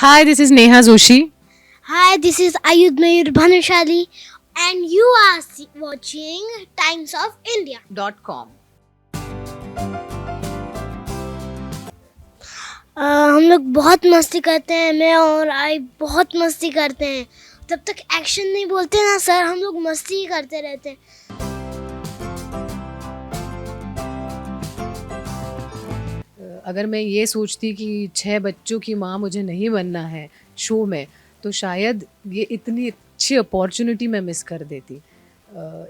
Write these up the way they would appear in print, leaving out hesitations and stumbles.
Hi, this is Neha Joshi. Hi, this is Ayudhmayur Bhanushali, and you are watching Times of India. .com. हम लोग बहुत मस्ती करते हैं, मैं और आई बहुत मस्ती करते हैं. जब तक एक्शन नहीं बोलते ना सर, हम लोग मस्ती ही करते रहते हैं. अगर मैं ये सोचती कि 6 बच्चों की माँ मुझे नहीं बनना है शो में, तो शायद ये इतनी अच्छी अपॉर्चुनिटी मैं मिस कर देती.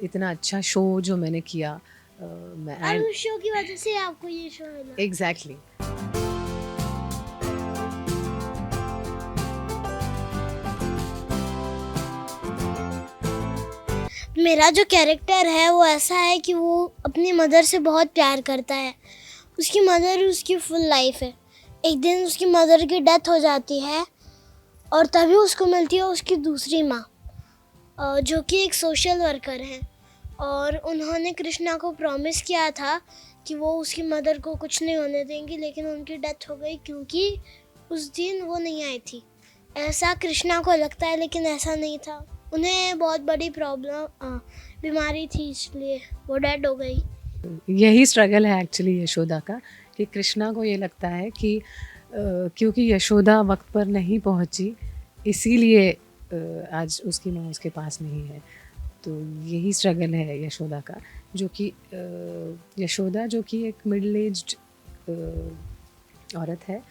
इतना अच्छा शो जो मैंने किया. मैं और उस शो की वजह से आपको ये शो मिला. एग्जैक्टली. मेरा जो कैरेक्टर है वो ऐसा है कि वो अपनी मदर से बहुत प्यार करता है. उसकी मदर उसकी फुल लाइफ है. एक दिन उसकी मदर की डेथ हो जाती है और तभी उसको मिलती है उसकी दूसरी माँ, जो कि एक सोशल वर्कर हैं. और उन्होंने कृष्णा को प्रॉमिस किया था कि वो उसकी मदर को कुछ नहीं होने देंगी, लेकिन उनकी डेथ हो गई क्योंकि उस दिन वो नहीं आई थी. ऐसा कृष्णा को लगता है, लेकिन ऐसा नहीं था. उन्हें बहुत बड़ी बीमारी थी, इसलिए वो डेड हो गई. यही स्ट्रगल है एक्चुअली यशोदा का, कि कृष्णा को ये लगता है कि क्योंकि यशोदा वक्त पर नहीं पहुंची, इसीलिए आज उसकी माँ उसके पास नहीं है. तो यही स्ट्रगल है यशोदा का, जो कि यशोदा जो कि एक मिडिल एज्ड औरत है,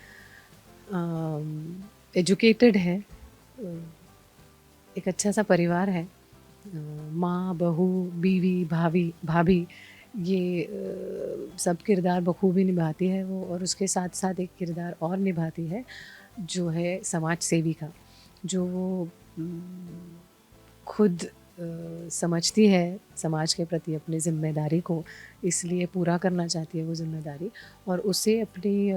एजुकेटेड है, एक अच्छा सा परिवार है. माँ, बहू, बीवी, भाभी ये सब किरदार बखूबी निभाती है वो. और उसके साथ साथ एक किरदार और निभाती है जो है समाज सेवी का, जो वो खुद समझती है समाज के प्रति अपनी ज़िम्मेदारी को, इसलिए पूरा करना चाहती है वो ज़िम्मेदारी. और उसे अपनी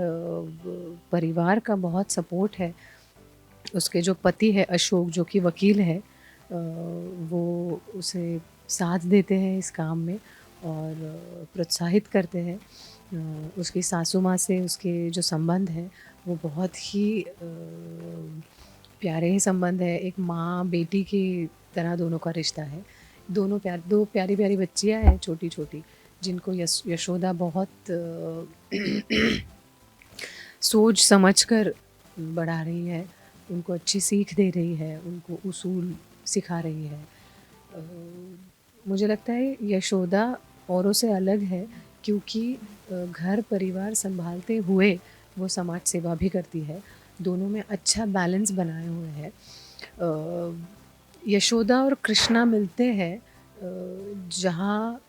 परिवार का बहुत सपोर्ट है. उसके जो पति है अशोक, जो कि वकील है, वो उसे साथ देते हैं इस काम में और प्रोत्साहित करते हैं. उसकी सासू माँ से उसके जो संबंध है वो बहुत ही प्यारे ही संबंध है. एक माँ बेटी की तरह दोनों का रिश्ता है. दो प्यारी प्यारी बच्चियाँ हैं छोटी छोटी, जिनको यशोदा बहुत सोच समझ कर बढ़ा रही है. उनको अच्छी सीख दे रही है, उनको उसूल सिखा रही है. मुझे लगता है यशोदा औरों से अलग है, क्योंकि घर परिवार संभालते हुए वो समाज सेवा भी करती है. दोनों में अच्छा बैलेंस बनाए हुए हैं. यशोदा और कृष्णा मिलते हैं जहाँ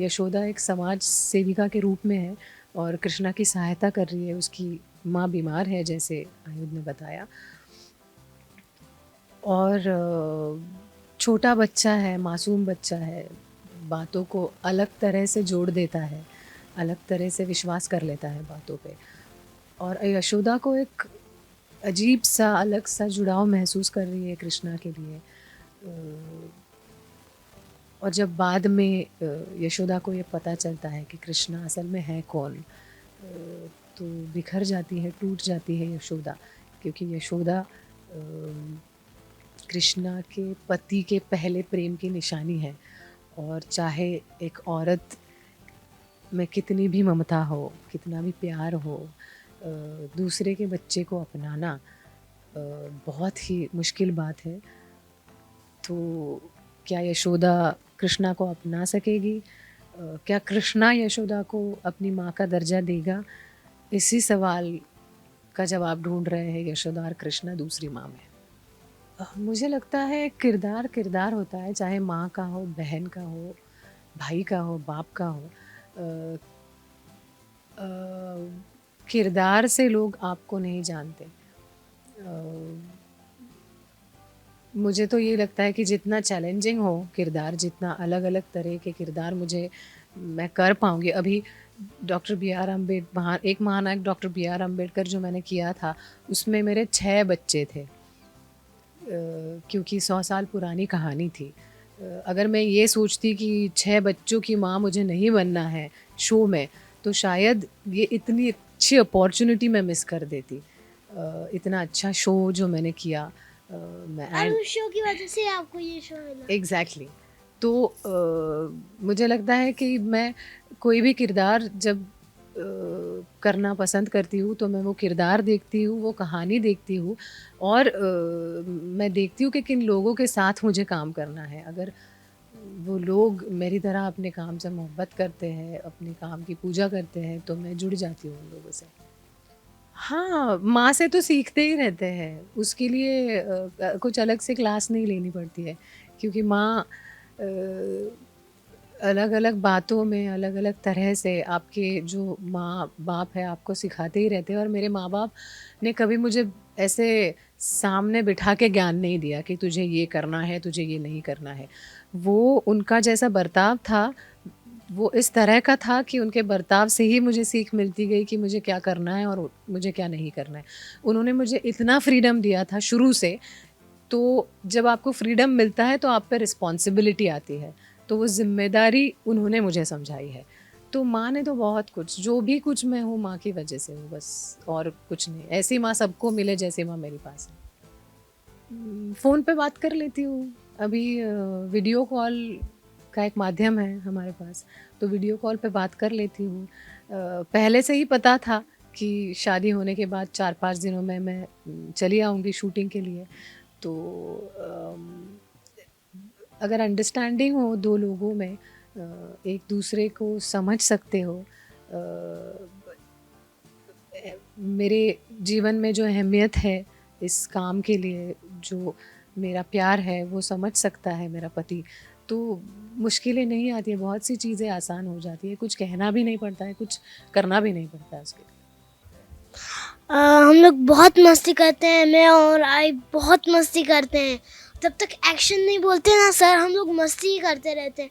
यशोदा एक समाज सेविका के रूप में है और कृष्णा की सहायता कर रही है. उसकी माँ बीमार है, जैसे आयुध ने बताया. और छोटा बच्चा है, मासूम बच्चा है, बातों को अलग तरह से जोड़ देता है, अलग तरह से विश्वास कर लेता है बातों पे. और यशोदा को एक अजीब सा अलग सा जुड़ाव महसूस कर रही है कृष्णा के लिए. और जब बाद में यशोदा को ये पता चलता है कि कृष्णा असल में है कौन, तो बिखर जाती है, टूट जाती है यशोदा. क्योंकि यशोदा कृष्णा के पति के पहले प्रेम की निशानी है. और चाहे एक औरत में कितनी भी ममता हो, कितना भी प्यार हो, दूसरे के बच्चे को अपनाना बहुत ही मुश्किल बात है. तो क्या यशोदा कृष्णा को अपना सकेगी? क्या कृष्णा यशोदा को अपनी माँ का दर्जा देगा? इसी सवाल का जवाब ढूंढ रहे हैं यशोदा और कृष्णा दूसरी माँ में. मुझे लगता है किरदार किरदार होता है, चाहे माँ का हो, बहन का हो, भाई का हो, बाप का हो. किरदार से लोग आपको नहीं जानते. मुझे तो ये लगता है कि जितना चैलेंजिंग हो किरदार, जितना अलग अलग तरह के किरदार मैं कर पाऊँगी. अभी डॉक्टर बी आर अम्बेडकर, एक महानायक डॉक्टर बी आर अम्बेडकर जो मैंने किया था, उसमें मेरे 6 बच्चे थे, क्योंकि 100 साल पुरानी कहानी थी. अगर मैं ये सोचती कि 6 बच्चों की माँ मुझे नहीं बनना है शो में, तो शायद ये इतनी अच्छी अपॉर्चुनिटी मैं मिस कर देती. इतना अच्छा शो जो मैंने किया, मैं और उस शो की वजह से आपको ये शो मिला। एग्जैक्टली तो मुझे लगता है कि मैं कोई भी किरदार जब करना पसंद करती हूँ तो मैं वो किरदार देखती हूँ, वो कहानी देखती हूँ, और मैं देखती हूँ कि किन लोगों के साथ मुझे काम करना है। अगर वो लोग मेरी तरह अपने काम से मोहब्बत करते हैं, अपने काम की पूजा करते हैं, तो मैं जुड़ जाती हूँ उन लोगों से। हाँ, माँ से तो सीखते ही रहते हैं, उसके लिए कुछ अलग से क्लास नहीं लेनी पड़ती है, क्योंकि माँ अलग-अलग बातों में, अलग-अलग तरह से आपके जो माँ-बाप हैं आपको सिखाते ही रहते हैं, और मेरे माँ-बाप ने कभी मुझे ऐसे सामने बिठा के ज्ञान नहीं दिया कि तुझे ये करना है, तुझे ये नहीं करना है। वो उनका जैसा बर्ताव था, वो इस तरह का था कि उनके बर्ताव से ही मुझे सीख मिलती गई कि मुझे क्या करना है और मुझे क्या नहीं करना है। उन्होंने मुझे इतना फ्रीडम दिया था शुरू से, तो जब आपको फ्रीडम मिलता है तो आप पे रिस्पॉन्सिबिलिटी आती है, तो वो ज़िम्मेदारी उन्होंने मुझे समझाई है। तो माँ ने तो बहुत कुछ, जो भी कुछ मैं हूँ माँ की वजह से हूँ बस, और कुछ नहीं। ऐसी माँ सबको मिले जैसी माँ मेरे पास है। फ़ोन पे बात कर लेती हूँ। अभी वीडियो कॉल का एक माध्यम है हमारे पास, तो वीडियो कॉल पे बात कर लेती हूँ। पहले से ही पता था कि शादी होने के बाद 4-5 दिनों में मैं चली आऊँगी शूटिंग के लिए। तो अगर अंडरस्टैंडिंग हो 2 लोगों में, एक दूसरे को समझ सकते हो, मेरे जीवन में जो अहमियत है इस काम के लिए, जो मेरा प्यार है वो समझ सकता है मेरा पति, तो मुश्किलें नहीं आती हैं, बहुत सी चीज़ें आसान हो जाती है, कुछ कहना भी नहीं पड़ता है, कुछ करना भी नहीं पड़ता है उसके लिए। हम लोग बहुत मस्ती करते हैं, मैं और आई बहुत मस्ती करते हैं। जब तक एक्शन नहीं बोलते ना सर, हम लोग मस्ती ही करते रहते हैं।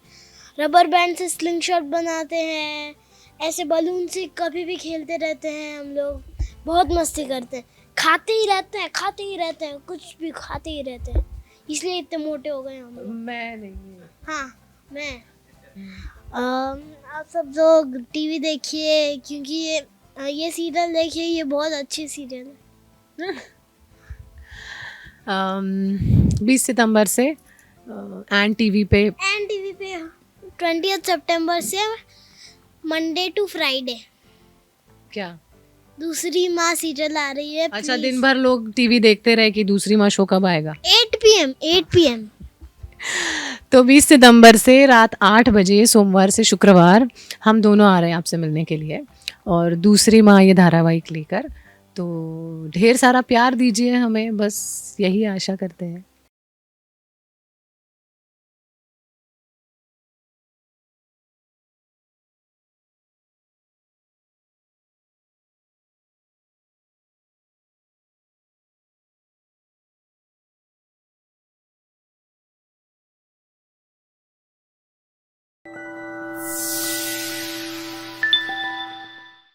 रबर बैंड से स्लिंग शॉट बनाते हैं, ऐसे बलून से कभी भी खेलते रहते हैं हम लोग, बहुत मस्ती करते हैं। खाते ही रहते हैं, खाते ही रहते हैं, कुछ भी खाते ही रहते हैं, इसलिए इतने मोटे हो गए हम लोग। मैं नहीं। हाँ, मैं आप सब लोग टीवी देखिए, क्योंकि ये सीरियल देखिए, ये बहुत अच्छी सीरियल है। 20 सितंबर से एन टीवी पे। 20 सितंबर से मंडे टू फ्राइडे क्या? दूसरी माँ सीरियल आ रही है। अच्छा, दिन भर लोग टीवी देखते रहे कि दूसरी माँ शो कब आएगा। 8 PM। तो 20 सितंबर से रात 8 बजे सोमवार से शुक्रवार हम दोनों आ रहे हैं आपसे मिलने के लिए, और दूसरी माँ ये धारावाहिक लेकर। तो ढेर सारा प्यार दीजिए हमें, बस यही आशा करते हैं।